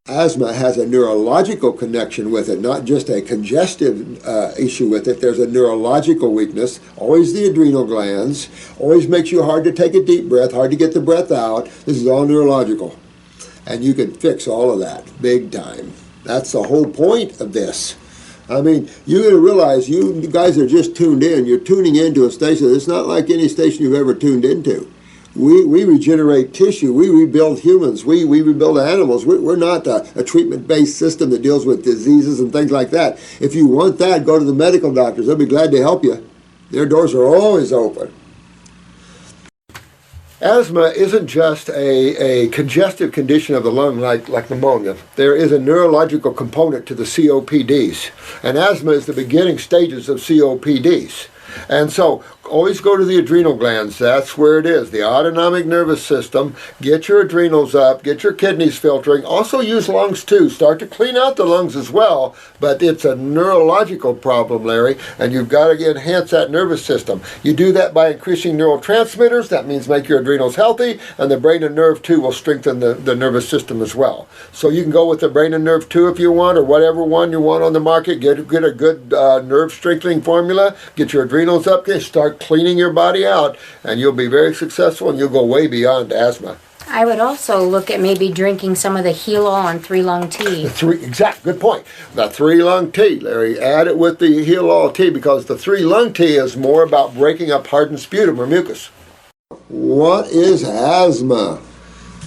Asthma has a neurological connection with it, not just a congestive issue with it. There's a neurological weakness, always the adrenal glands, always makes you hard to take a deep breath, hard to get the breath out. This is all neurological. And you can fix all of that big time. That's the whole point of this. I mean, you got to realize, you guys are just tuned in. You're tuning into a station. It's not like any station you've ever tuned into. We regenerate tissue. We rebuild humans. We rebuild animals. We're not a treatment-based system that deals with diseases and things like that. If you want that, go to the medical doctors. They'll be glad to help you. Their doors are always open. Asthma isn't just a congestive condition of the lung like pneumonia. There is a neurological component to the COPDs. And asthma is the beginning stages of COPDs. And so always go to the adrenal glands. That's where it is, the autonomic nervous system. Get your adrenals up, get your kidneys filtering. Also use lungs too. Start to clean out the lungs as well. But it's a neurological problem, Larry, and you've got to enhance that nervous system. You do that by increasing neurotransmitters. That means make your adrenals healthy, and the brain and nerve 2 will strengthen the nervous system as well. So you can go with the brain and nerve 2 if you want, or whatever one you want on the market. Get a good nerve strengthening formula. Get your adrenals up. Start cleaning your body out, and you'll be very successful, and you'll go way beyond asthma. I would also look at maybe drinking some of the Heal-All and 3-Lung tea. Good point. The 3-Lung tea, Larry. Add it with the Heal-All tea, because the 3-Lung tea is more about breaking up hardened sputum or mucus. What is asthma?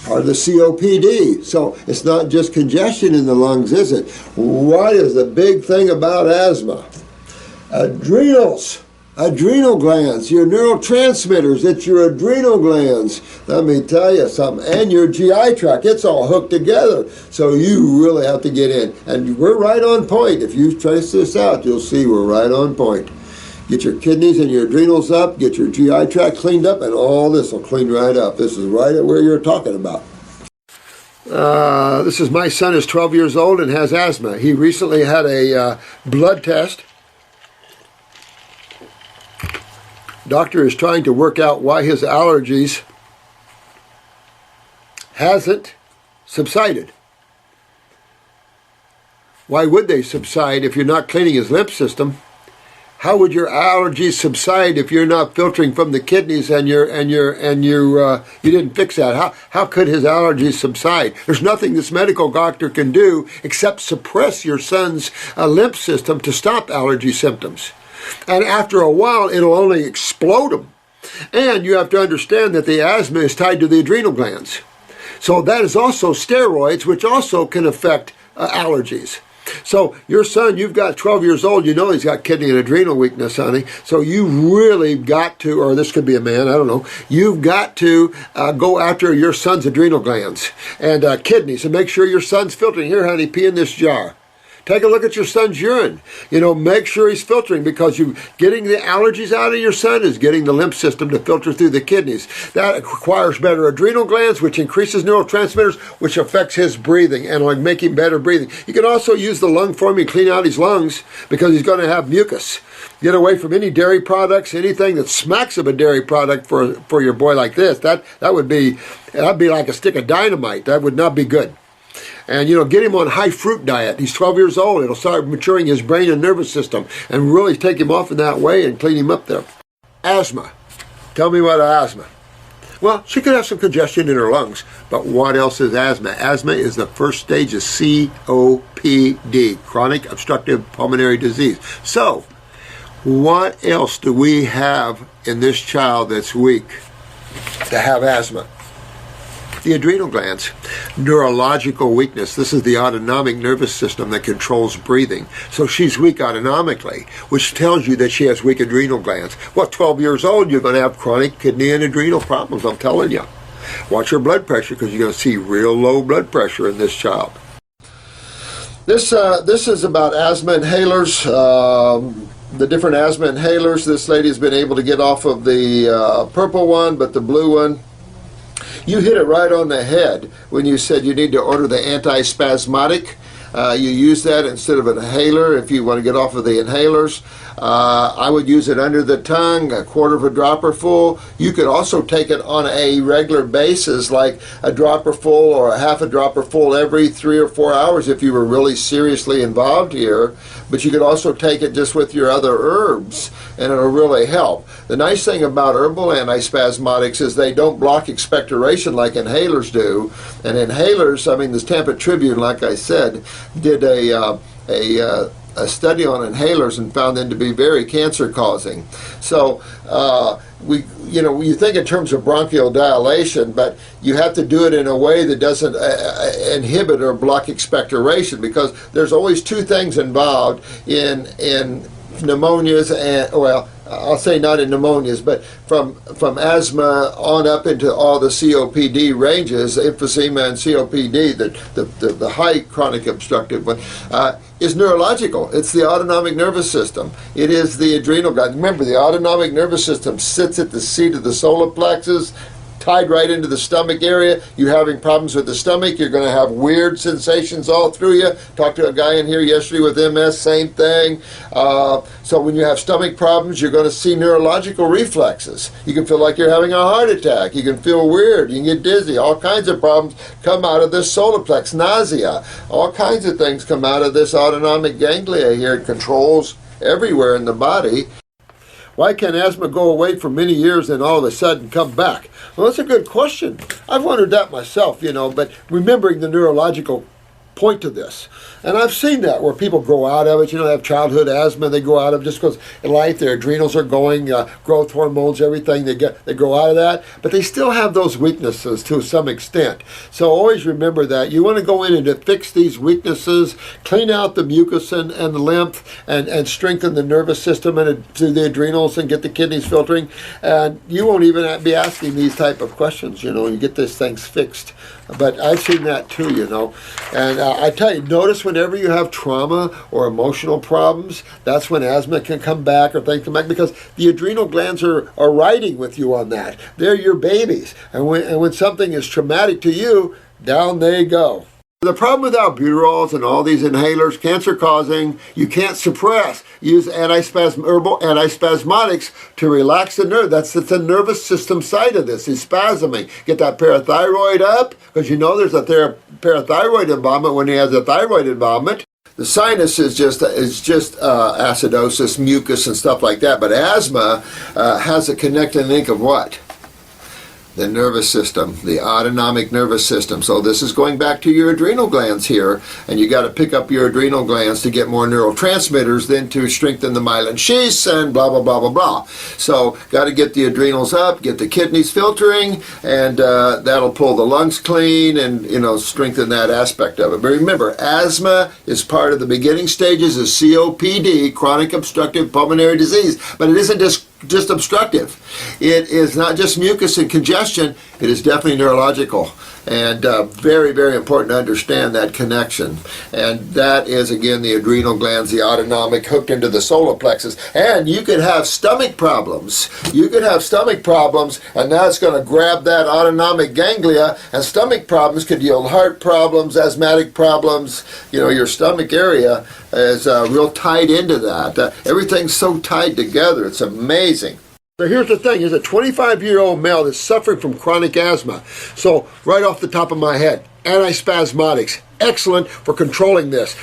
Part of the COPD. So it's not just congestion in the lungs, is it? What is the big thing about asthma? Adrenals. Adrenal glands, your neurotransmitters, it's your adrenal glands. Let me tell you something. And your GI tract, it's all hooked together. So you really have to get in. And we're right on point. If you trace this out, you'll see we're right on point. Get your kidneys and your adrenals up, get your GI tract cleaned up, and all this will clean right up. This is right at where you're talking about. This is my son is 12 years old and has asthma. He recently had a blood test. Doctor is trying to work out why his allergies hasn't subsided. Why would they subside if you're not cleaning his lymph system? How would your allergies subside if you're not filtering from the kidneys and you didn't fix that? How could his allergies subside? There's nothing this medical doctor can do except suppress your son's lymph system to stop allergy symptoms. And after a while, it'll only explode them. And you have to understand that the asthma is tied to the adrenal glands. So that is also steroids, which also can affect allergies. So your son, you've got 12 years old, you know he's got kidney and adrenal weakness, honey. So you really got to, or this could be a man, I don't know, you've got to go after your son's adrenal glands and kidneys and make sure your son's filtering. Here, honey, pee in this jar. Take a look at your son's urine. You know, make sure he's filtering, because getting the allergies out of your son is getting the lymph system to filter through the kidneys. That requires better adrenal glands, which increases neurotransmitters, which affects his breathing and will make him better breathing. You can also use the lung formula to clean out his lungs, because he's going to have mucus. Get away from any dairy products, anything that smacks of a dairy product for your boy like this. That'd be like a stick of dynamite. That would not be good. And, you know, get him on high fruit diet. He's 12 years old. It'll start maturing his brain and nervous system and really take him off in that way and clean him up there. Asthma. Tell me about asthma. Well, she could have some congestion in her lungs, but what else is asthma? Asthma is the first stage of COPD, chronic obstructive pulmonary disease. So, what else do we have in this child that's weak to have asthma? The adrenal glands. Neurological weakness. This is the autonomic nervous system that controls breathing. So she's weak autonomically, which tells you that she has weak adrenal glands. Well, 12 years old, you're going to have chronic kidney and adrenal problems, I'm telling you. Watch your blood pressure, because you're going to see real low blood pressure in this child. This is about asthma inhalers. The different asthma inhalers. This lady's been able to get off of the purple one, but the blue one, you hit it right on the head when you said you need to order the antispasmodic. You use that instead of an inhaler if you want to get off of the inhalers. I would use it under the tongue, 1/4 of a dropper full. You could also take it on a regular basis, like a dropper full or a 1/2 dropper full every 3 or 4 hours if you were really seriously involved here. But you could also take it just with your other herbs, and it'll really help. The nice thing about herbal antispasmodics is they don't block expectoration like inhalers do. And inhalers, I mean, the Tampa Tribune, like I said, did a study on inhalers and found them to be very cancer causing. So you think in terms of bronchial dilation, but you have to do it in a way that doesn't inhibit or block expectoration, because there's always two things involved in pneumonias, and well, I'll say not in pneumonias, but from asthma on up into all the COPD ranges, emphysema and COPD, the high chronic obstructive one, is neurological. It's the autonomic nervous system. It is the adrenal gland. Remember, the autonomic nervous system sits at the seat of the solar plexus, tied right into the stomach area. You're having problems with the stomach, you're going to have weird sensations all through you. Talked to a guy in here yesterday with MS, same thing. So when you have stomach problems, you're going to see neurological reflexes. You can feel like you're having a heart attack. You can feel weird. You can get dizzy. All kinds of problems come out of this solar plex. Nausea. All kinds of things come out of this autonomic ganglia here. It controls everywhere in the body. Why can asthma go away for many years and all of a sudden come back? Well, that's a good question. I've wondered that myself, but remembering the neurological point to this. And I've seen that where people grow out of it, they have childhood asthma, they grow out of it just because in life their adrenals are going, growth hormones, everything, they grow out of that, but they still have those weaknesses to some extent. So always remember that. You want to go in and fix these weaknesses, clean out the mucus and the lymph, and strengthen the nervous system and through the adrenals and get the kidneys filtering, and you won't even be asking these type of questions, you get these things fixed. But I've seen that too, and I tell you, notice whenever you have trauma or emotional problems, that's when asthma can come back or things come back, because the adrenal glands are riding with you on that. They're your babies. And when something is traumatic to you, down they go. The problem with albuterols and all these inhalers, cancer causing, you can't suppress. Use herbal antispasmodics to relax the nerve. That's the nervous system side of this, is spasming. Get that parathyroid up, because there's a parathyroid involvement when he has a thyroid involvement. The sinus is just acidosis, mucus, and stuff like that. But asthma has a connecting link of what? The nervous system, the autonomic nervous system. So this is going back to your adrenal glands here, and you got to pick up your adrenal glands to get more neurotransmitters, then to strengthen the myelin sheaths and blah, blah, blah, blah, blah. So got to get the adrenals up, get the kidneys filtering, and that'll pull the lungs clean and, strengthen that aspect of it. But remember, asthma is part of the beginning stages of COPD, chronic obstructive pulmonary disease, but it isn't just obstructive. It is not just mucus and congestion, it is definitely neurological. And very, very important to understand that connection. And that is, again, the adrenal glands, the autonomic, hooked into the solar plexus. And you could have stomach problems. And now it's going to grab that autonomic ganglia, and stomach problems could yield heart problems, asthmatic problems. Your stomach area is real tied into that. Everything's so tied together. It's amazing. So here's the thing, here's a 25-year-old male that's suffering from chronic asthma. So right off the top of my head, antispasmodics, excellent for controlling this.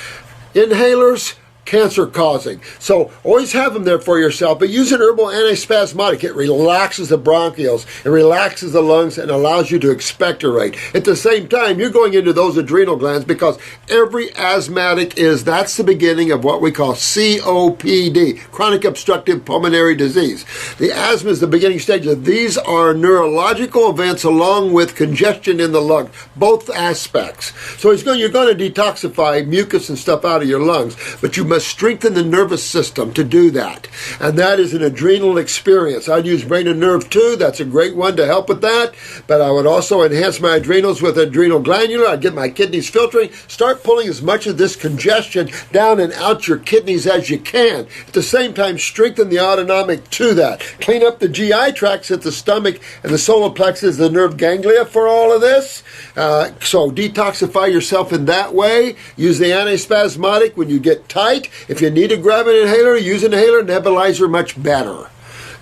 Inhalers, cancer causing. So always have them there for yourself, but use an herbal antispasmodic. It relaxes the bronchioles, it relaxes the lungs, and allows you to expectorate. At the same time, you're going into those adrenal glands, because every asthmatic that's the beginning of what we call COPD, chronic obstructive pulmonary disease. The asthma is the beginning stage. These are neurological events along with congestion in the lung, both aspects. So you're going to detoxify mucus and stuff out of your lungs, but you must must strengthen the nervous system to do that. And that is an adrenal experience. I'd use brain and nerve too. That's a great one to help with that. But I would also enhance my adrenals with adrenal glandular. I'd get my kidneys filtering. Start pulling as much of this congestion down and out your kidneys as you can. At the same time, strengthen the autonomic to that. Clean up the GI tracts at the stomach and the solar plexus, the nerve ganglia for all of this. So detoxify yourself in that way. Use the antispasmodic when you get tight. If you need to grab an inhaler, use an inhaler. Nebulizer much better.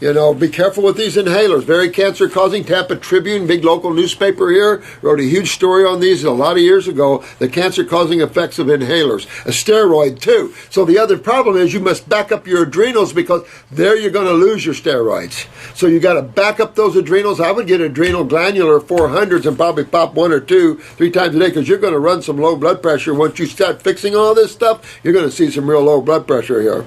You know, be careful with these inhalers. Very cancer-causing. Tampa Tribune, big local newspaper here, wrote a huge story on these a lot of years ago, the cancer-causing effects of inhalers. A steroid, too. So the other problem is you must back up your adrenals because there you're going to lose your steroids. So you got to back up those adrenals. I would get adrenal glandular 400s and probably pop 1 or 2, 3 times a day because you're going to run some low blood pressure. Once you start fixing all this stuff, you're going to see some real low blood pressure here.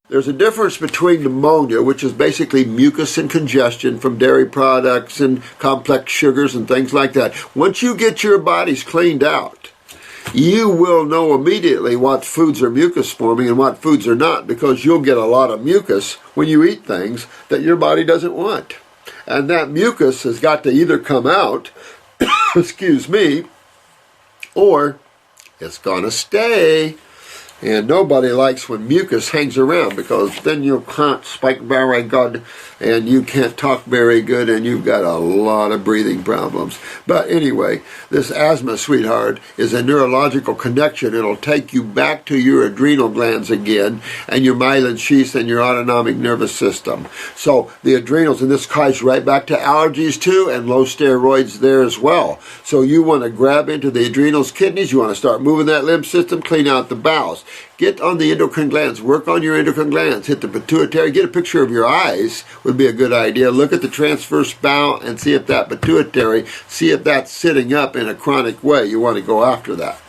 There's a difference between pneumonia, which is basically mucus and congestion from dairy products and complex sugars and things like that. Once you get your bodies cleaned out, you will know immediately what foods are mucus forming and what foods are not, because you'll get a lot of mucus when you eat things that your body doesn't want. And that mucus has got to either come out, excuse me, or it's gonna stay. And nobody likes when mucus hangs around, because then you can't speak very good and you can't talk very good and you've got a lot of breathing problems. But anyway, this asthma, sweetheart, is a neurological connection. It'll take you back to your adrenal glands again and your myelin sheaths and your autonomic nervous system. So the adrenals, and this ties right back to allergies too, and low steroids there as well. So you want to grab into the adrenals, kidneys, you want to start moving that lymph system, clean out the bowels. Get on the endocrine glands. Work on your endocrine glands. Hit the pituitary. Get a picture of your eyes would be a good idea. Look at the transverse bowel and see if that pituitary, see if that's sitting up in a chronic way. You want to go after that.